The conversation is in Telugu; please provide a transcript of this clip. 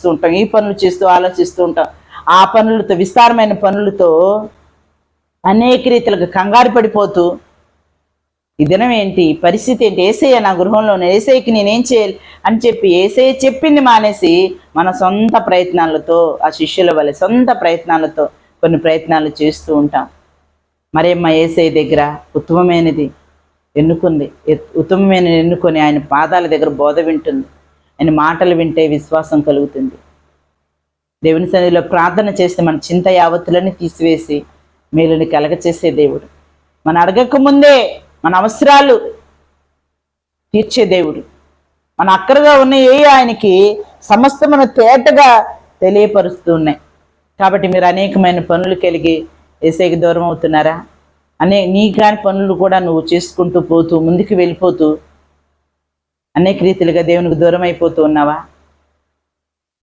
ఆలోచిస్తూ ఉంటాం, ఈ పనులు చేస్తూ ఆలోచిస్తూ ఉంటాం. ఆ పనులతో, విస్తారమైన పనులతో అనేక రీతిలకు కంగారు పడిపోతూ, ఈ దినం ఏంటి, పరిస్థితి ఏంటి, ఏసయ్య నా గృహంలో, ఏసయ్యకి నేనేం చేయాలి అని చెప్పి ఏసయ్య చెప్పింది మానేసి మన సొంత ప్రయత్నాలతో, ఆ శిష్యుల వలె సొంత ప్రయత్నాలతో కొన్ని ప్రయత్నాలు చేస్తూ ఉంటాం. మరియమ్మ ఏసయ్య దగ్గర ఉత్తమమైనది ఎన్నుకుంది, ఉత్తమమైనది ఎన్నుకొని ఆయన పాదాల దగ్గర బోధ వింటుంది. ఆయన మాటలు వింటే విశ్వాసం కలుగుతుంది. దేవుని సన్నిధిలో ప్రార్థన చేస్తే మన చింత యావత్తులని తీసివేసి మేలుని కలగచేసే దేవుడు, మన అడగక ముందే మన అవసరాలు తీర్చే దేవుడు, మన అక్కరగా ఉన్న ఆయనకి సమస్తమును తేటగా తెలియపరుస్తూ ఉన్నాయి. కాబట్టి మీరు అనేకమైన పనులు కలిగి ఏసైకి దూరం అవుతున్నారా? నీ కాని పనులు కూడా నువ్వు చేసుకుంటూ పోతూ ముందుకు వెళ్ళిపోతూ అనేక రీతిలుగా దేవునికి దూరం అయిపోతూ ఉన్నావా?